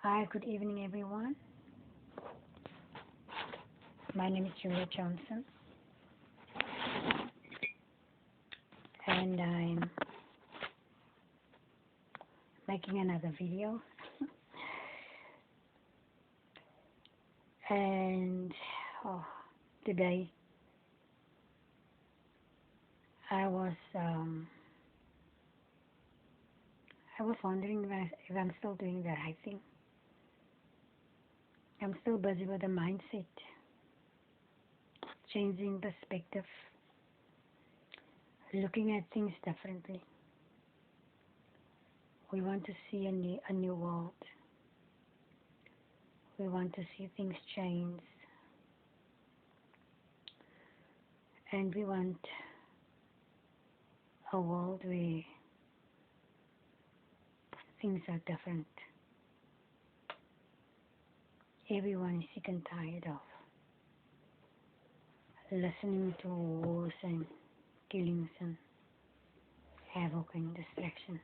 Hi, good evening, everyone. My name is Julia Johnson, and I'm making another video. And oh, today I was um, I was wondering if I'm still doing the right thing. I'm still busy with the mindset, changing perspective, looking at things differently. We want to see a new world. We want to see things change, and we want a world where things are different. Everyone is sick and tired of listening to wars and killings and havoc and distraction.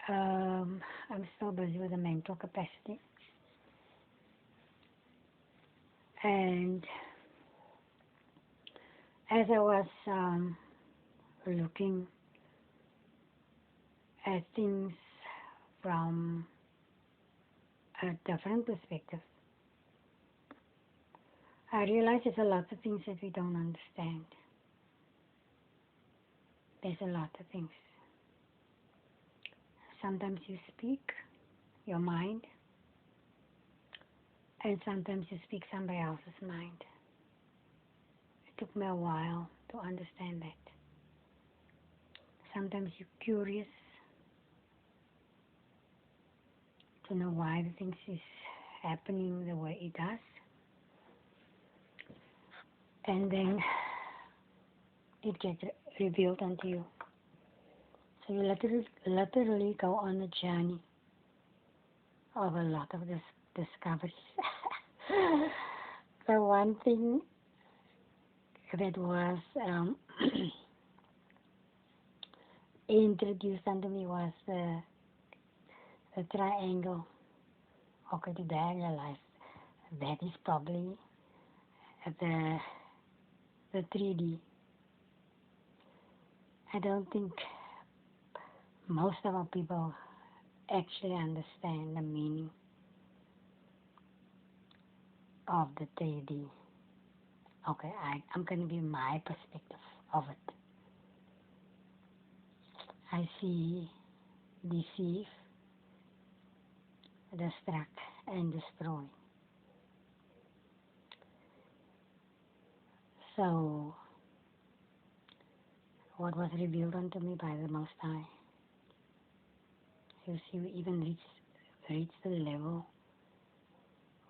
I'm still busy with the mental capacity, and as I was looking at things from a different perspective, I realized there's a lot of things that we don't understand. There's a lot of things. Sometimes you speak your mind, and sometimes you speak somebody else's mind. It took me a while to understand that. Sometimes you're curious to know why the things is happening the way it does, and then it gets revealed unto you. So you literally go on a journey of a lot of discoveries. The one thing that was introduced unto me was the triangle. Okay, today I realized that is probably the 3D. I don't think most of our people actually understand the meaning of the 3D. Okay, I'm going to give my perspective of it. I see deceive, distract, and destroy. So, what was revealed unto me by the Most High, you see, we even reach the level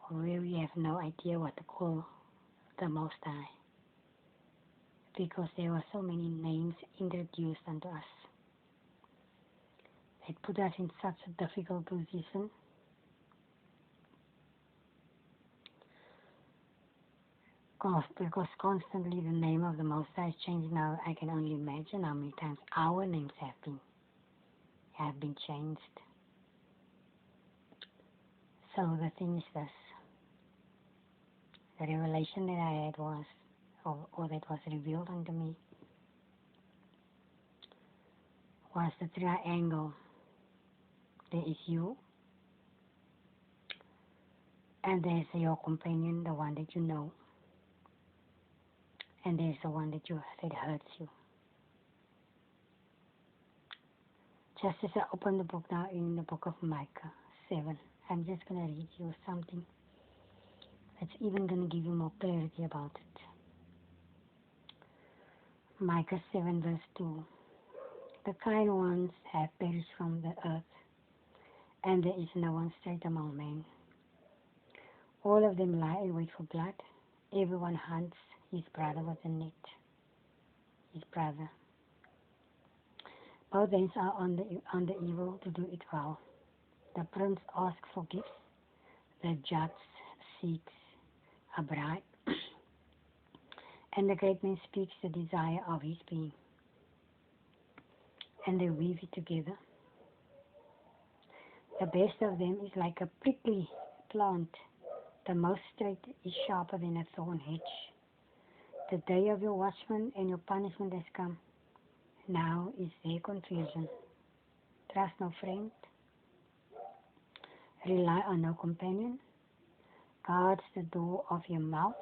where we have no idea what to call the Most High, because there were so many names introduced unto us. It put us in such a difficult position. Because constantly the name of the Most High is changing. Now I can only imagine how many times our names have been changed. So the thing is this: the revelation that I had was, or that was revealed unto me, was the triangle. There is you, and there's your companion, the one that you know, and there's the one that hurts you. Just as I open the book now in the book of Micah 7, I'm just going to read you something that's even going to give you more clarity about it. Micah 7 verse 2. The kind ones have perished from the earth, and there is no one straight among men. All of them lie in wait for blood. Everyone hunts his brother with a net. His brother. Both hands are on the evil to do it well. The prince asks for gifts. The judge seeks a bride. And the great man speaks the desire of his being. And they weave it together. The best of them is like a prickly plant. The most straight is sharper than a thorn hedge. The day of your watchman and your punishment has come. Now is their confusion. Trust no friend. Rely on no companion. Guards the door of your mouth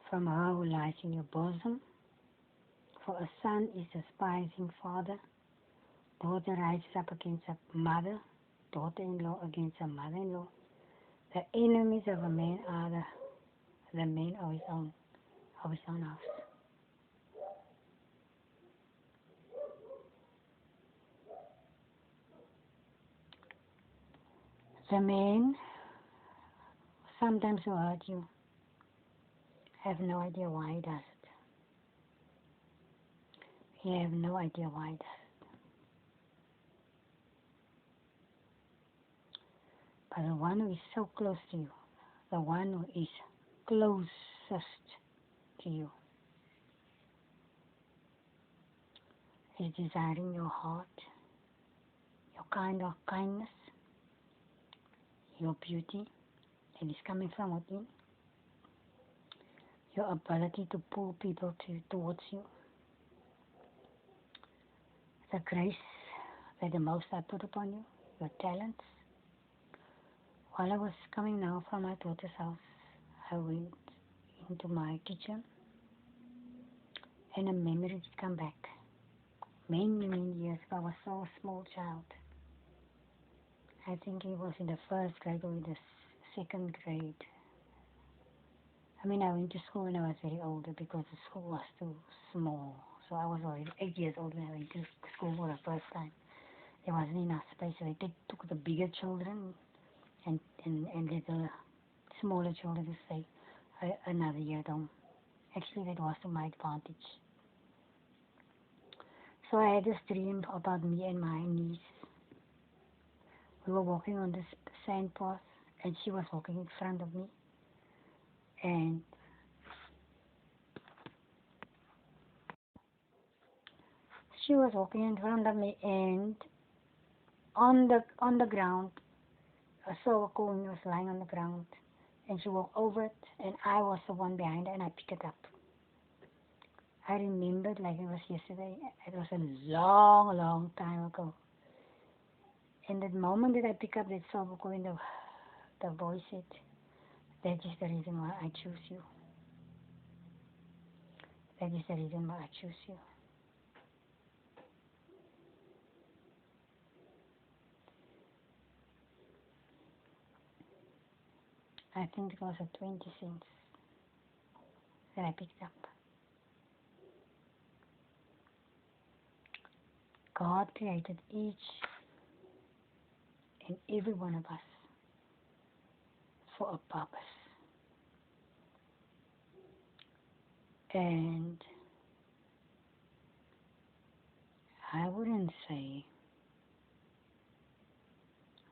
from her who lies in your bosom. For a son is despising father. Daughter rises up against a mother. Daughter-in-law against a mother-in-law. The enemies of a man are the men of his own house. The men sometimes who hurt you have no idea why he does it. You have no idea why he does it. But the one who is so close to you, the one who is closest to you, is desiring your heart, your kind of kindness, your beauty that is coming from within, your ability to pull people towards you, the grace that the Most High put upon you, your talents. While I was coming now from my daughter's house, I went into my kitchen and a memory did come back. Many years ago, I was so a small child. I think it was in the first grade or in the second grade. I mean, I went to school when I was very older because the school was too small. So I was already 8 years old when I went to school for the first time. There wasn't enough space, so they took the bigger children and let the smaller children to stay another year at home. Actually, that was to my advantage. So I had this dream about me and my niece. We were walking on this sand path, and she was walking in front of me. And she was walking in front of me, and on the ground, a silver coin was lying on the ground, and she walked over it, and I was the one behind her, and I picked it up. I remembered like it was yesterday. It was a long, long time ago. And the moment that I picked up that silver coin, the voice said, "That is the reason why I choose you. That is the reason why I choose you." I think it was a 20 cents that I picked up. God created each and every one of us for a purpose. And I wouldn't say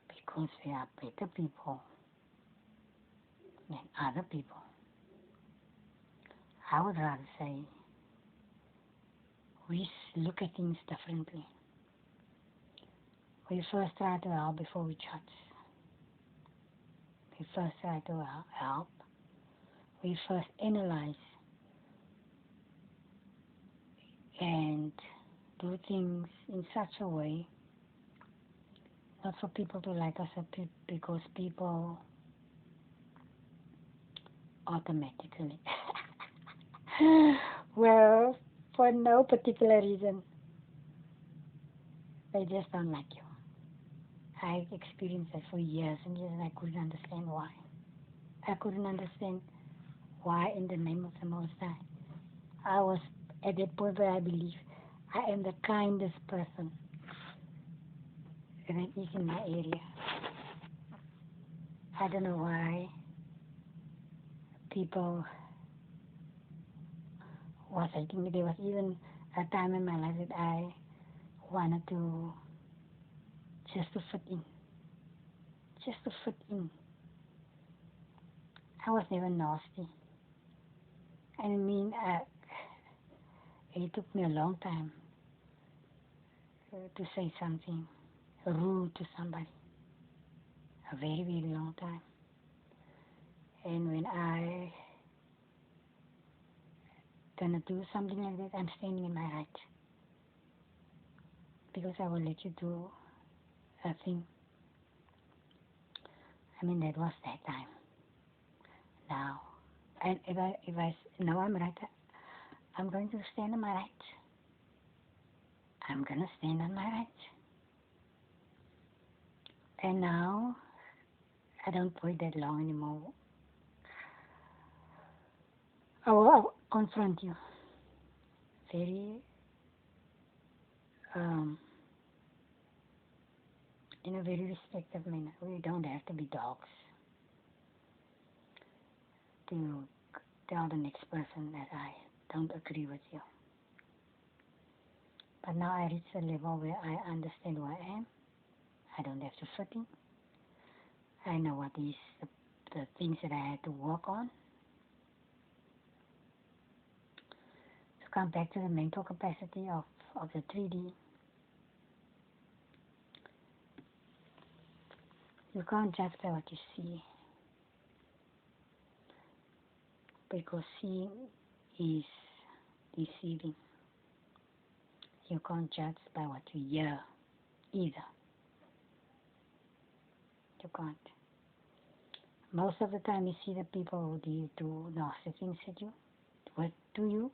because we are better people than other people. I would rather say we look at things differently. We first try to help before we judge. We first try to help. We first analyze and do things in such a way, not for people to like us, because people automatically, well, for no particular reason, they just don't like you. I experienced that for years and years, and I couldn't understand why. I couldn't understand why in the name of the Most High. I was at that point where I believe I am the kindest person that is in my area. I don't know why people was hating me. There was even a time in my life that I wanted to just to fit in. Just to fit in. I was never nasty. I mean, it took me a long time to say something rude to somebody. a very, very long time. And when I gonna do something like that, I'm standing in my right. Because I will let you do a thing. I mean, that was that time. Now, and if I now I'm right, I'm going to stand on my right. I'm gonna stand on my right. And now, I don't wait that long anymore. I'll confront you very, in a very respectful manner. We don't have to be dogs to tell the next person that I don't agree with you. But now I reach a level where I understand who I am. I don't have to fit in. I know what is the things that I had to work on. To come back to the mental capacity of the 3D. You can't judge by what you see. Because seeing is deceiving. You can't judge by what you hear either. You can't. Most of the time you see the people who do nasty things at you, what to you.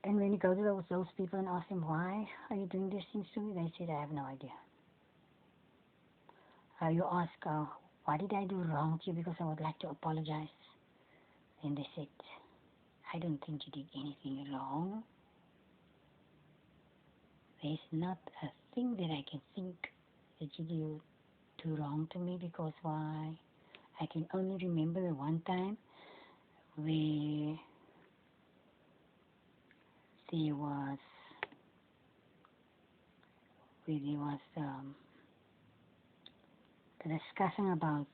And when you go to those people and ask them, why are you doing these things to me? They say, I have no idea. You ask, what did I do wrong to you? Because I would like to apologize. And they said, I don't think you did anything wrong. There's not a thing that I can think that you do wrong to me, because why? I can only remember the one time where there was the discussion about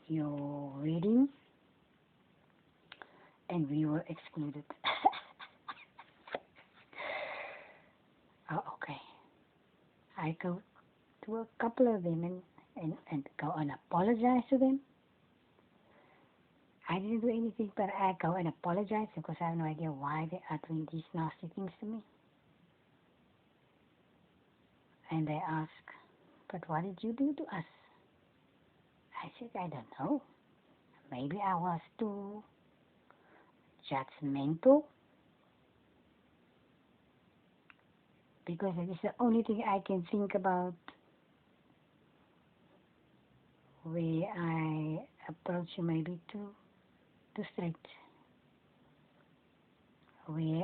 your wedding, and we were excluded. Oh, okay. I go to a couple of them and go and apologize to them. I didn't do anything, but I go and apologize because I have no idea why they are doing these nasty things to me. And they ask, but what did you do to us? I said, I don't know. Maybe I was too judgmental, because it is the only thing I can think about where I approach you maybe too straight. Where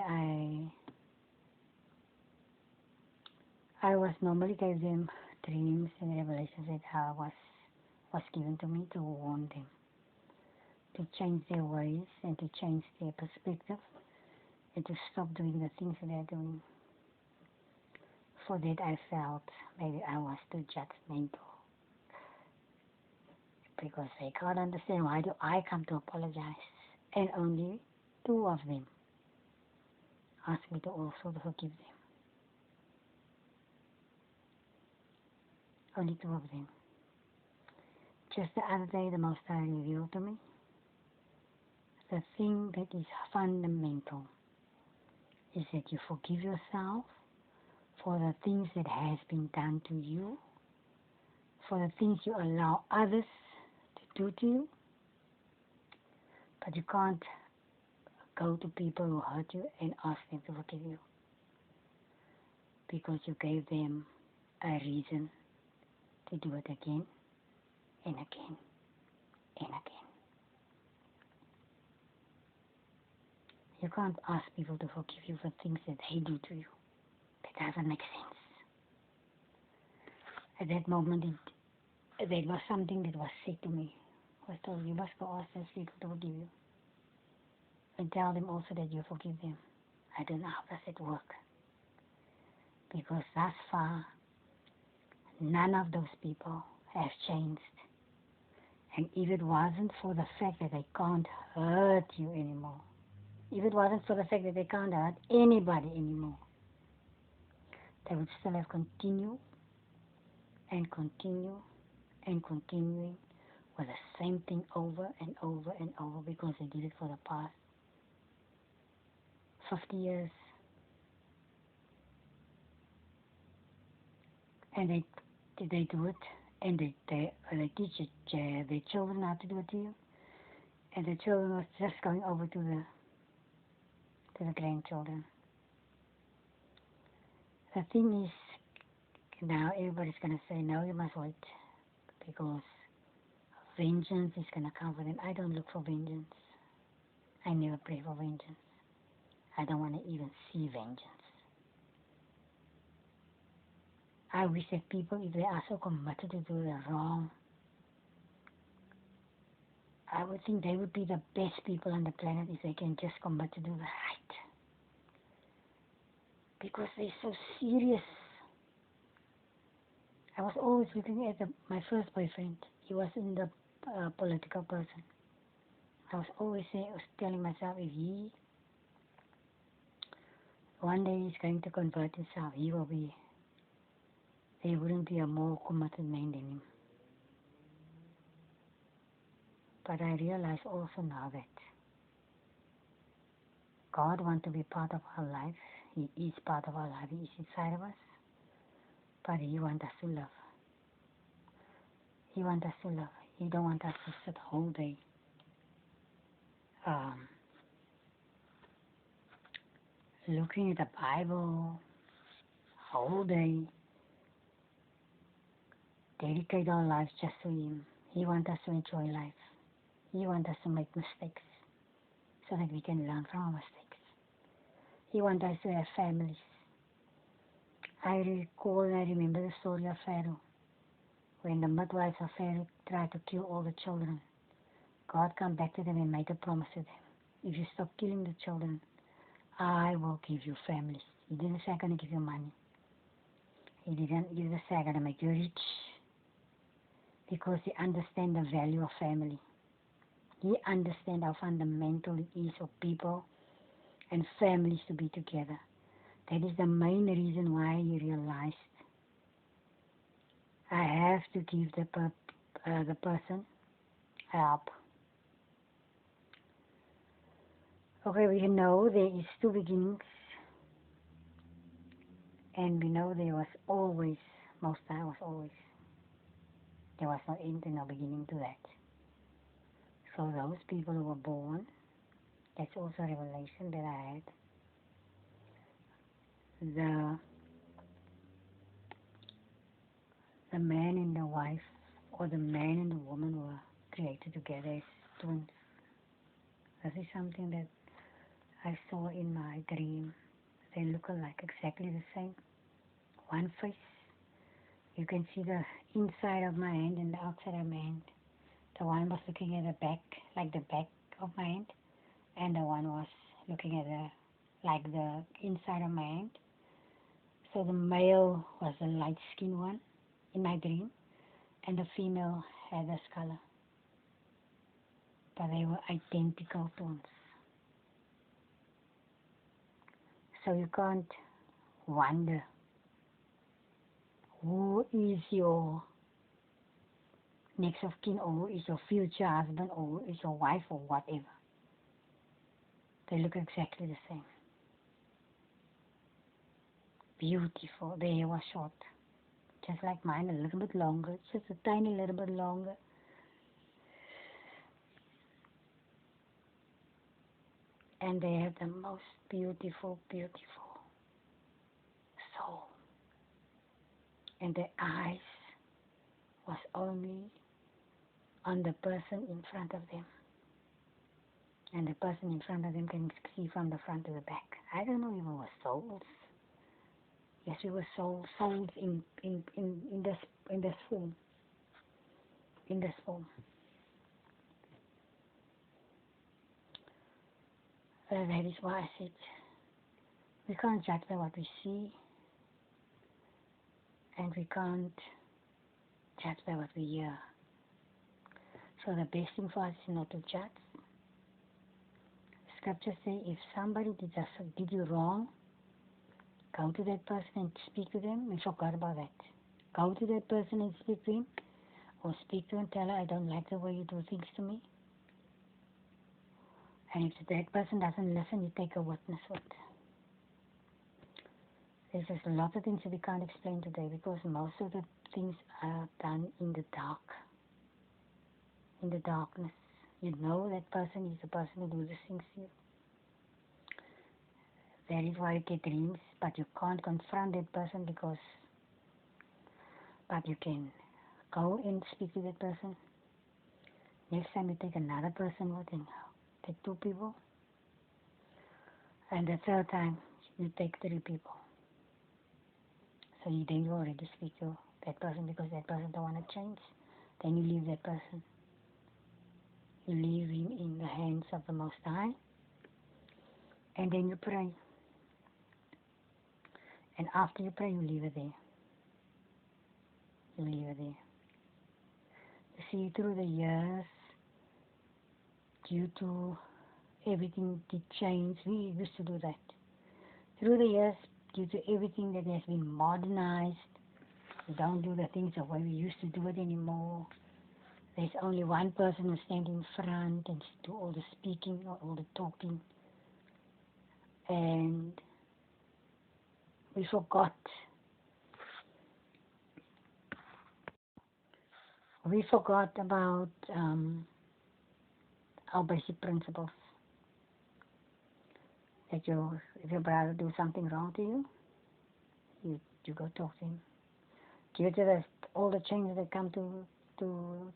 I was normally gave them dreams and revelations that was given to me to warn them, to change their ways and to change their perspective and to stop doing the things that they're doing. For that I felt maybe I was too judgmental, because they can't understand why do I come to apologize, and only two of them asked me to also forgive them. Only two of them. Just the other day, the Most High revealed to me the thing that is fundamental is that you forgive yourself for the things that has been done to you, for the things you allow others to do to you. But you can't go to people who hurt you and ask them to forgive you, because you gave them a reason to do it again and again and again. You can't ask people to forgive you for things that they do to you. That doesn't make sense. At that moment, there was something that was said to me. I was told, you must go ask those people to forgive you. And tell them also that you forgive them. I don't know how does it work. Because thus far, none of those people have changed. And if it wasn't for the fact that they can't hurt you anymore, if it wasn't for the fact that they can't hurt anybody anymore, they would still have continued and continue and continuing with the same thing over and over and over because they did it for the past 50 years. And they do it, and they teach their children how to do it to you, and the children are just going over to the grandchildren. The thing is, now everybody's going to say, no, you must wait, because vengeance is going to come for them. I don't look for vengeance. I never pray for vengeance. I don't want to even see vengeance. I wish that people, if they are so committed to do the wrong, I would think they would be the best people on the planet if they can just commit to do the right. Because they're so serious. I was always looking at my first boyfriend. He was in the political person. I was always telling myself, if he one day he's going to convert himself, there wouldn't be a more committed man than him. But I realize also now that God wants to be part of our life. He is part of our life. He is inside of us. But He wants us to love. He wants us to love. He don't want us to sit whole day looking at the Bible, whole day, dedicate our lives just to Him. He wants us to enjoy life. He wants us to make mistakes so that we can learn from our mistakes. He wants us to have families. I recall and I remember the story of Pharaoh. When the midwives of Pharaoh tried to kill all the children, God came back to them and made a promise to them. If you stop killing the children, I will give you families. He didn't say I'm going to give you money. He didn't say I'm going to make you rich. Because He understands the value of family. He understands how fundamental it is for people and families to be together. That is the main reason why He realized I have to give the person help. Okay, we know there is two beginnings, and we know there was always, most time was always, there was no end and no beginning to that. So those people who were born, that's also a revelation that I had. The man and the wife, or the man and the woman were created together as twins. This is something that I saw in my dream. They look alike, exactly the same. One face. You can see the inside of my hand and the outside of my hand. The one was looking at the back, like the back of my hand, and the one was looking at the inside of my hand. So the male was the light-skinned one in my dream, and the female had this color. But they were identical twins. So you can't wonder who is your next of kin, or who is your future husband, or who is your wife, or whatever. They look exactly the same. Beautiful. Their hair was short, just like mine, a little bit longer, just a tiny little bit longer. And they have the most beautiful, beautiful soul. And their eyes was only on the person in front of them. And the person in front of them can see from the front to the back. I don't know if it was souls. Yes, we were souls in this form. In this form. That is why I said we can't judge by what we see, and we can't judge by what we hear. So the best thing for us is not to judge. Scripture says if somebody did you wrong, Go to that person and speak to them and forget about that. Go to that person and speak to him, or speak to him and tell her, I don't like the way you do things to me. And if that person doesn't listen, you take a witness with. There's just a lot of things that we can't explain today because most of the things are done in the dark, in the darkness. You know that person is the person who does these things to you. That is why you get dreams, but you can't confront that person but you can go and speak to that person. Next time you take another person with him, take 2 people. And the third time you take 3 people. So then you already speak to that person because that person don't want to change. Then you leave that person. You leave him in the hands of the Most High. And then you pray. And after you pray, you leave it there. You leave it there. You see, through the years, due to everything did change, we used to do that. Through the years, due to everything that has been modernized, we don't do the things the way we used to do it anymore. There's only one person who stands in front and do all the speaking or all the talking. And we forgot. We forgot about our basic principles. That if your brother do something wrong to you, you go talk to him. Due to all the changes that come to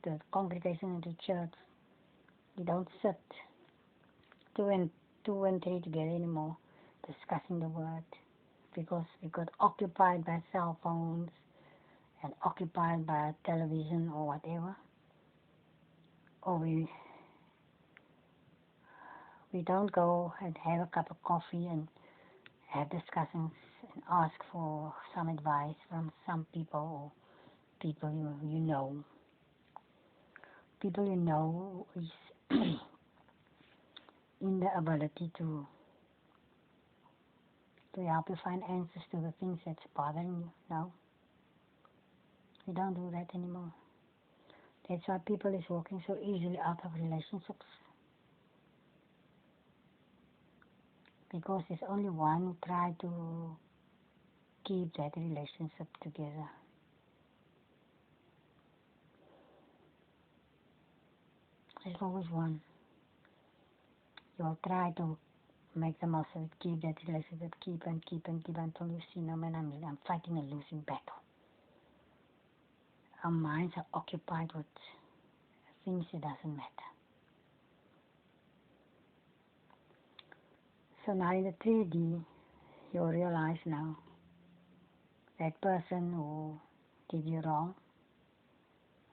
the congregation and to church, you don't sit 2 and 3 together anymore discussing the word because we got occupied by cell phones and occupied by television or whatever. Or we don't go and have a cup of coffee and have discussions and ask for some advice from some people or people you know. People you know is in the ability to help you find answers to the things that's bothering you. No, we don't do that anymore. That's why people is walking so easily out of relationships. Because there's only one who tried to keep that relationship together. There's always one. You'll try to make the most of it, keep that relationship, keep until you see, no man, I'm fighting a losing battle. Our minds are occupied with things that doesn't matter. So now in the 3D, you realize now that person who did you wrong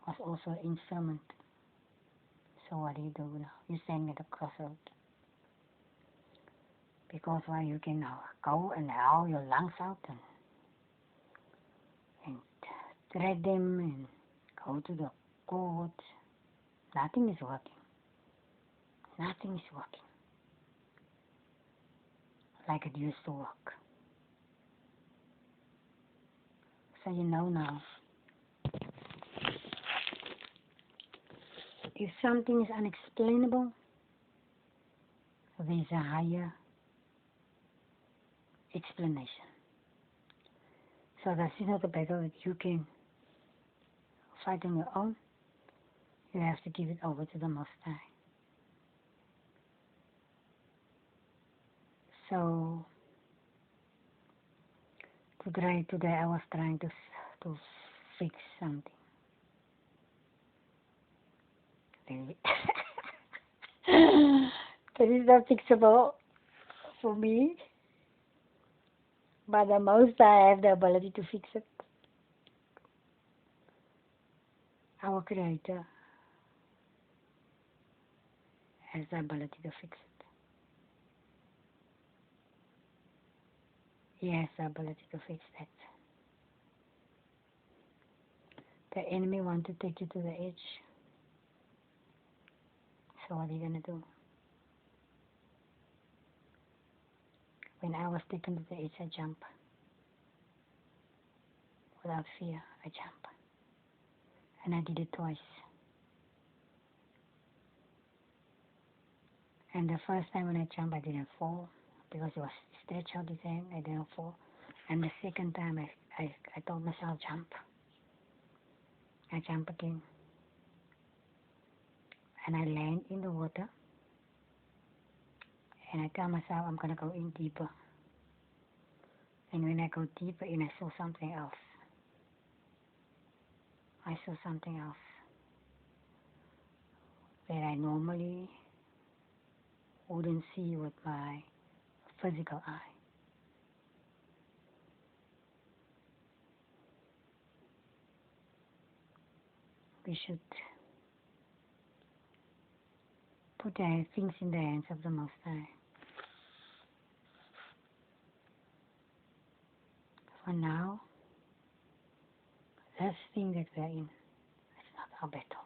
was also an instrument. So what do you do now? You stand at a crossroad. Because why you can now go and howl your lungs out and threat them and go to the court. Nothing is working. Nothing is working like it used to work. So you know now, if something is unexplainable, there's a higher explanation. So this is not a battle that you can fight on your own. You have to give it over to the Most High. So today I was trying to fix something. That is not fixable for me, but the Most High have the ability to fix it. Our Creator has the ability to fix it. He has the ability to fix that. The enemy wants to take you to the edge. So what are you going to do? When I was taken to the edge, I jumped. without fear, I jump. And I did it twice. And the first time when I jumped, I didn't fall because it was stretched out his hand. I didn't fall. And the second time, I told myself, jump. I jump again. And I land in the water. And I tell myself, I'm going to go in deeper. And when I go deeper in, I saw something else. I saw something else that I normally wouldn't see with my physical eye. We should put our things in the hands of the Most High. For now, this thing that we're in, it's not our battle.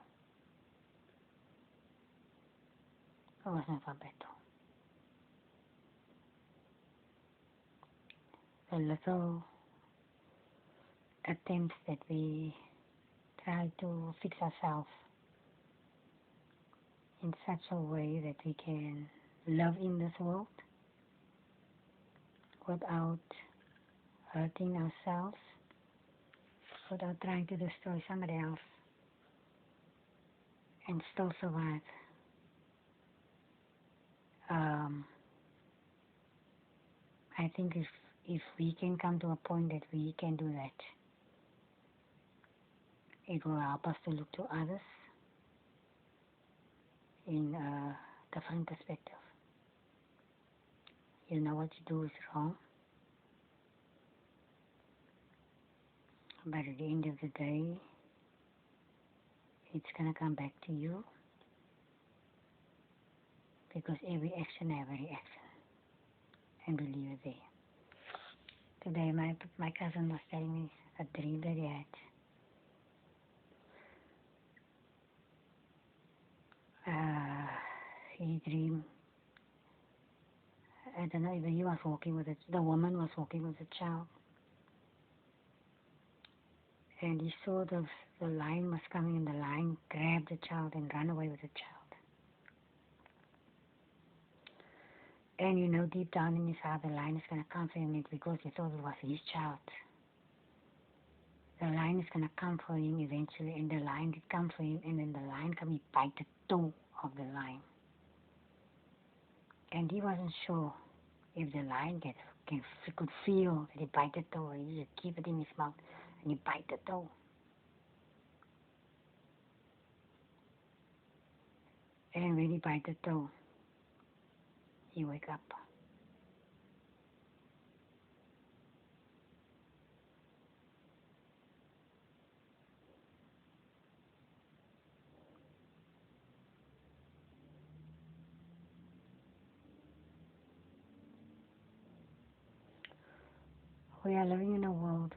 It was not our battle. The little attempts that we try to fix ourselves in such a way that we can live in this world without hurting ourselves, without trying to destroy somebody else, and still survive. I think if we can come to a point that we can do that, it will help us to look to others in a different perspective. You know what you do is wrong, but at the end of the day, it's going to come back to you, because every action has a reaction, and we leave it there. Today, my cousin was telling me a dream that he had. He dreamed, I don't know, either he was walking with it, the woman was walking with a child, and he saw the lion was coming, and the lion grabbed the child and ran away with the child. And you know, deep down in his heart, the lion is going to come for him because he thought it was his child. The lion is going to come for him eventually, and the lion did come for him, and then the lion came, he bite the toe of the lion. And he wasn't sure if the lion could feel that he bite the toe, or he just keep it in his mouth, and he bite the toe. And when he bite the toe, he wake up. We are living in a world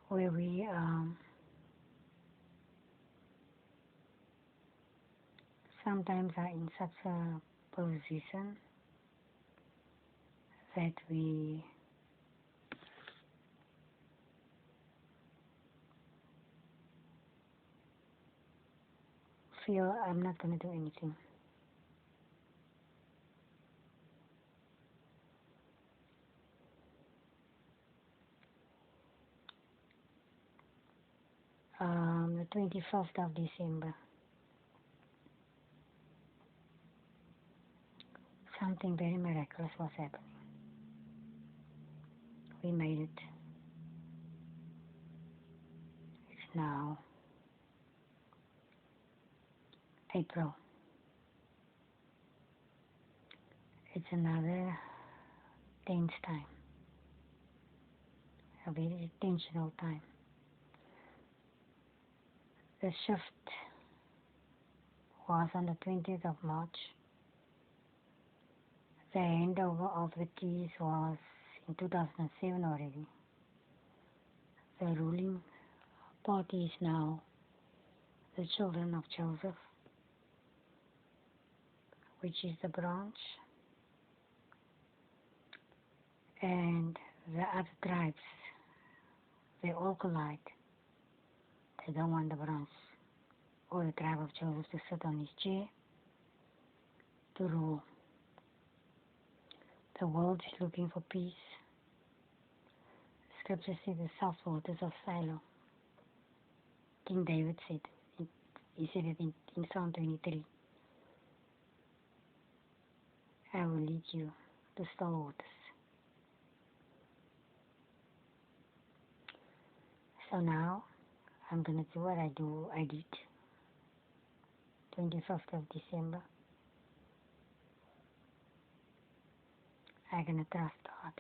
where we sometimes are in such a position that we feel, I'm not going to do anything. The 21st of December, something very miraculous was happening. We made it. It's now April. It's another tense time, a very tensional time. The shift was on the 20th of March. The handover of the keys was in 2007 already. The ruling party is now the children of Joseph. which is the branch, and the other tribes, they all collide. They don't want the branch or the tribe of Joseph to sit on his chair to rule. The world is looking for peace. Scripture says the soft waters of Shiloh. King David said, he said it in Psalm 23. I will lead you to still waters. So now, I'm going to do what I did 25th of December. I'm going to trust God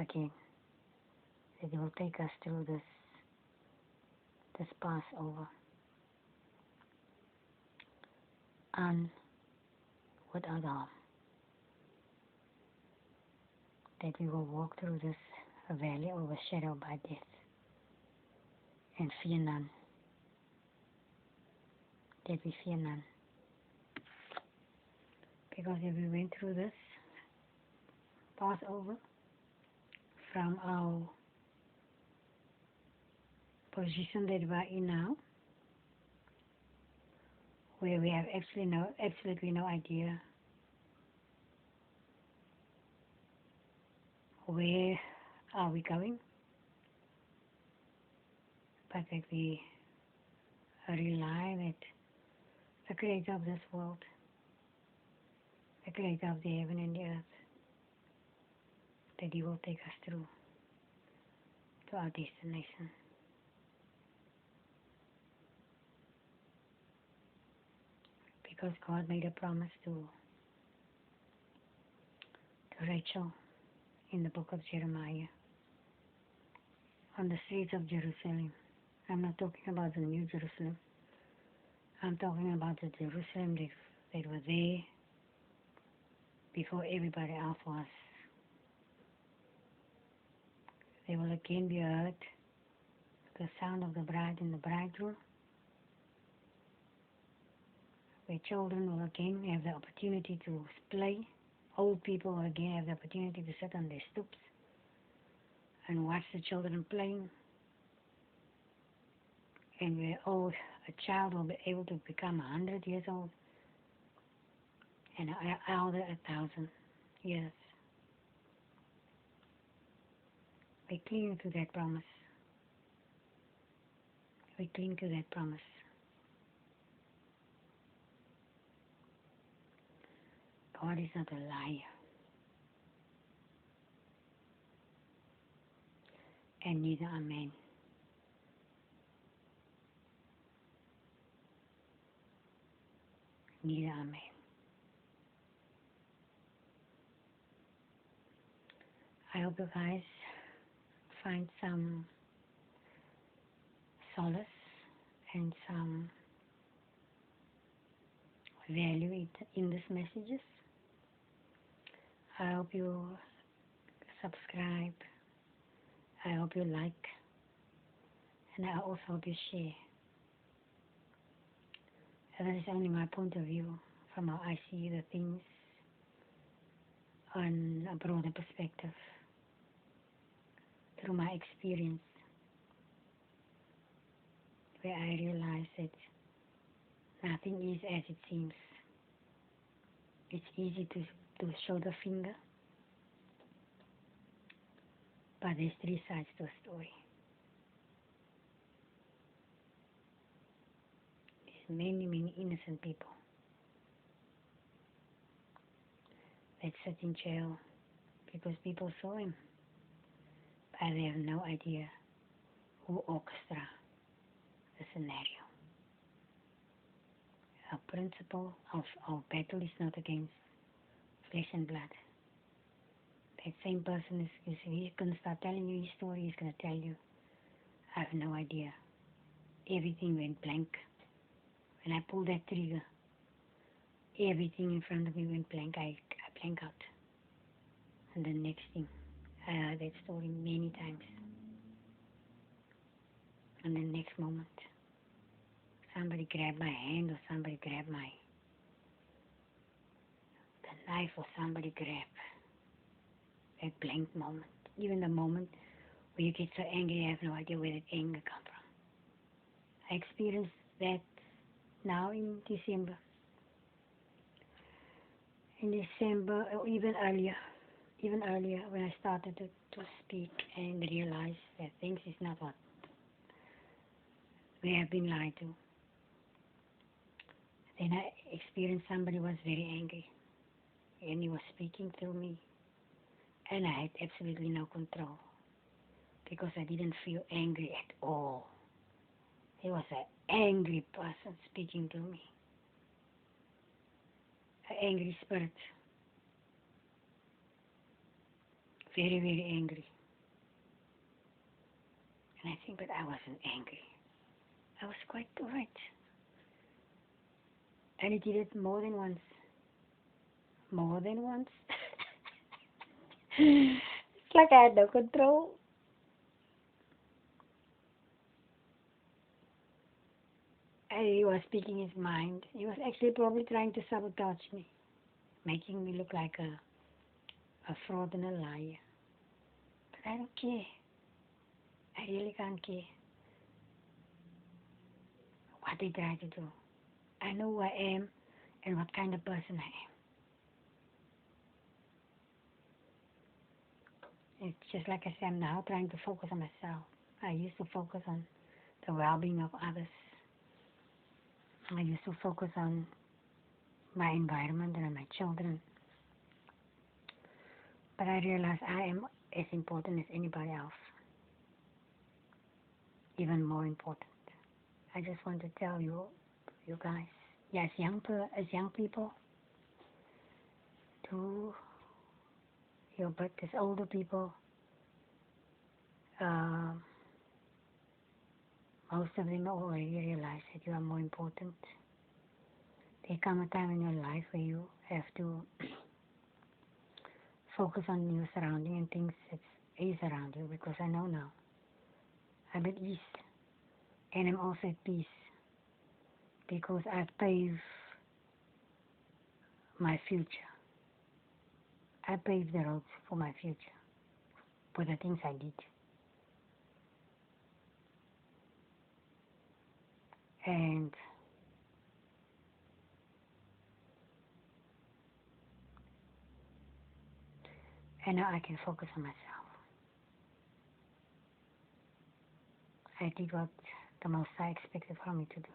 again, that He will take us through this Passover and without harm. That we will walk through this valley overshadowed by death and fear none. That we fear none. Because if we went through this Passover from our position that we are in now, where we have absolutely no idea where are we going, but that we rely that the Creator of this world, the Creator of the heaven and the earth, that He will take us through to our destination. Because God made a promise to Rachel in the book of Jeremiah, on the streets of Jerusalem. I'm not talking about the New Jerusalem. I'm talking about the Jerusalem that was there before everybody else was. They will again be heard, the sound of the bride and the bridegroom, where children will again have the opportunity to play. Old people will again have the opportunity to sit on their stoops and watch the children playing. And where a child will be able to become 100 years old and an elder 1,000 years. We cling to that promise. We cling to that promise. God is not a liar. And neither are men. Neither are men. I hope you guys find some solace and some value in these messages. I hope you subscribe. I hope you like. And I also hope you share. And that is only my point of view from how I see the things on a broader perspective, through my experience, where I realize that nothing is as it seems. It's easy to show the finger, but there's three sides to a story. There's many, many innocent people that sit in jail because people saw him, but they have no idea who orchestrated the scenario. Our principle of our battle is not against flesh and blood. That same person is he's going to start telling you his story. He's going to tell you, I have no idea. Everything went blank. When I pulled that trigger, everything in front of me went blank. I blank out. And the next thing, I heard that story many times. And the next moment, somebody grabbed my hand or somebody grabbed my life or somebody grab that blank moment. Even the moment where you get so angry, you have no idea where that anger comes from. I experienced that now in December. In December, or even earlier when I started to speak and realize that things is not what we have been lied to. Then I experienced somebody was very angry and he was speaking through me and I had absolutely no control because I didn't feel angry at all. He was an angry person speaking to me, an angry spirit, very, very angry. And I think, but I wasn't angry. I was quite alright. And he did it more than once. More than once. It's like I had no control. And he was speaking his mind. He was actually probably trying to sabotage me, making me look like a fraud and a liar. But I don't care. I really can't care what they try to do. I know who I am and what kind of person I am. It's just like I said, I'm now trying to focus on myself. I used to focus on the well-being of others. I used to focus on my environment and on my children. But I realize I am as important as anybody else. Even more important. I just want to tell you guys, yes, as young people, to but as older people, most of them already realize that you are more important. There come a time in your life where you have to focus on your surrounding and things that is around you, because I know now. I'm at ease, and I'm also at peace, because I pave my future. I paved the roads for my future with the things I did. And now I can focus on myself. I did what the Most High expected for me to do.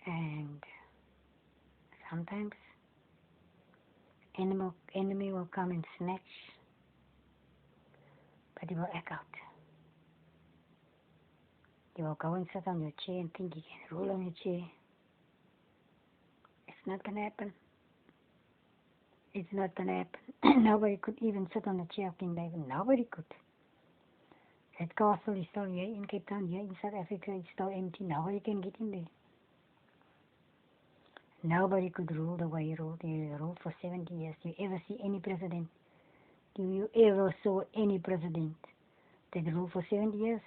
And sometimes enemy will come and snatch, but he will act out. You will go and sit on your chair and think you can rule on your chair. It's not going to happen. It's not going to happen. Nobody could even sit on the chair of King David. Nobody could. That castle is still here in Cape Town, here in South Africa. It's still empty. Nobody can get in there. Nobody could rule the way he ruled. He ruled for 70 years. Do you ever see any president? Do you ever saw any president that ruled for 70 years?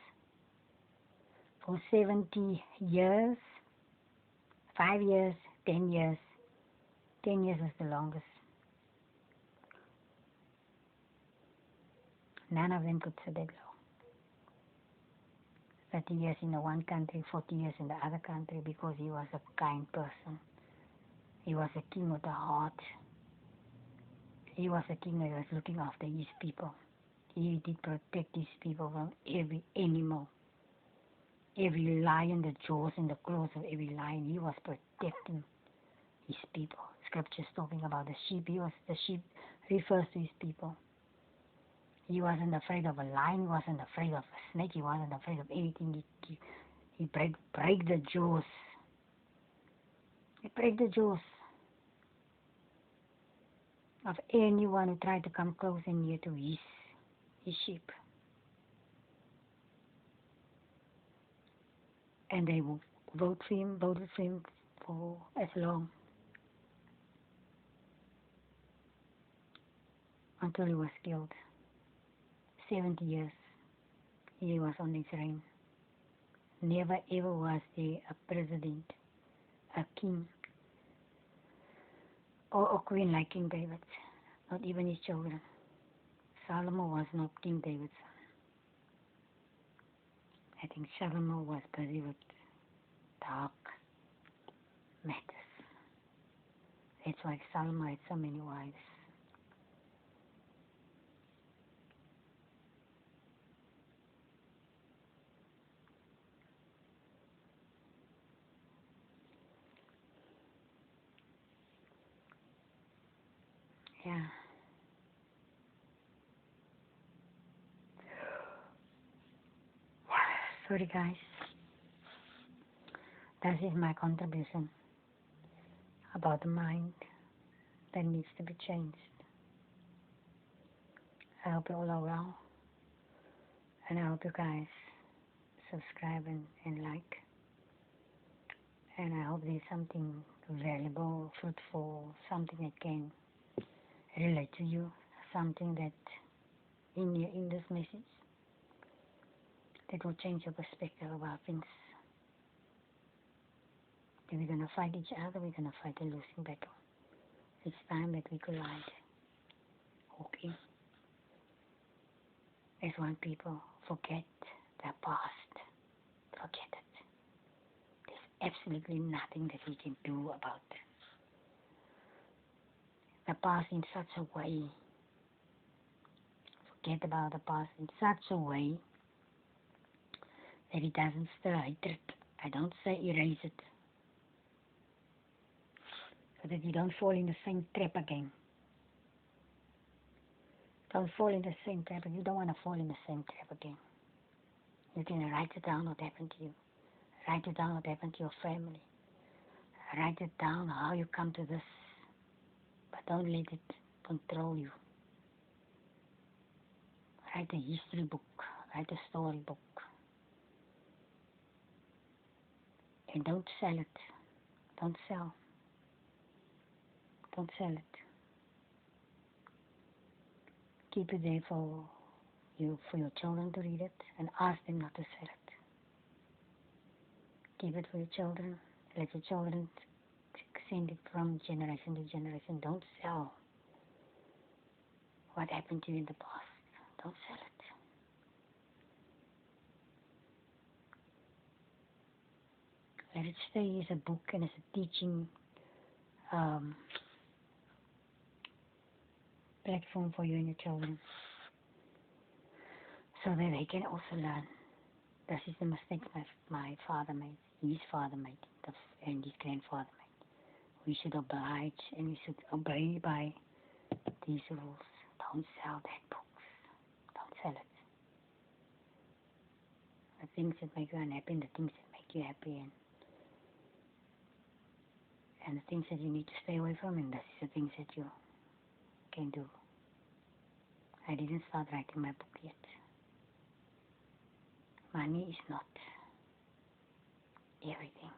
For 70 years, 5 years, 10 years. 10 years is the longest. None of them could sit that long. 30 years in the one country, 40 years in the other country, because he was a kind person. He was a king with a heart. He was a king that was looking after his people. He did protect his people from every animal. Every lion, the jaws and the claws of every lion, he was protecting his people. Scripture's talking about the sheep. The sheep refers to his people. He wasn't afraid of a lion. He wasn't afraid of a snake. He wasn't afraid of anything. He break the jaws. He break the jaws of anyone who tried to come close and near to his sheep. And they voted for him for as long, until he was killed. 70 years he was on his reign. Never ever was there a president a king or a queen like King David, not even his children. Solomon was not King David's son. I think Solomon was busy with dark matters. That's why Solomon had so many wives. Yeah. Sorry guys. That is my contribution about the mind that needs to be changed. I hope you all are well. And I hope you guys subscribe and like. And I hope there's something valuable, fruitful, something that can relate to you, something that in this message that will change your perspective about things. If we're gonna fight each other, we're gonna fight a losing battle. It's time that we collide. Okay. As one people forget their past. Forget it. There's absolutely nothing that we can do about the past in such a way. Forget about the past in such a way that it doesn't stir hatred. I don't say erase it. So that you don't fall in the same trap again. Don't fall in the same trap. You don't want to fall in the same trap again. You can write it down what happened to you. Write it down what happened to your family. Write it down how you come to this. But don't let it control you. Write a history book. Write a story book. And don't sell it. Don't sell. Don't sell it. Keep it there for your children to read it and ask them not to sell it. Keep it for your children. Let your children send it from generation to generation. Don't sell what happened to you in the past. Don't sell it. Let it stay as a book and as a teaching platform for you and your children, so that they can also learn. This is the mistake my father made, his father made, and his grandfather made. We should oblige and we should obey by these rules. Don't sell that books. Don't sell it. The things that make you unhappy and the things that make you happy, and the things that you need to stay away from, and this is the things that you can do. I didn't start writing my book yet. Money is not everything.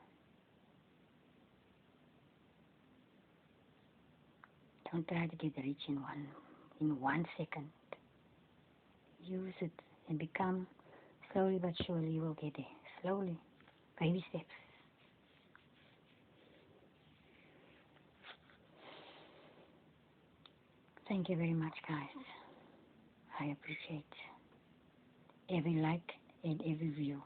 Don't try to get rich in one second. Use it and become, slowly but surely you will get there. Slowly, baby steps. Thank you very much, guys. I appreciate every like and every view.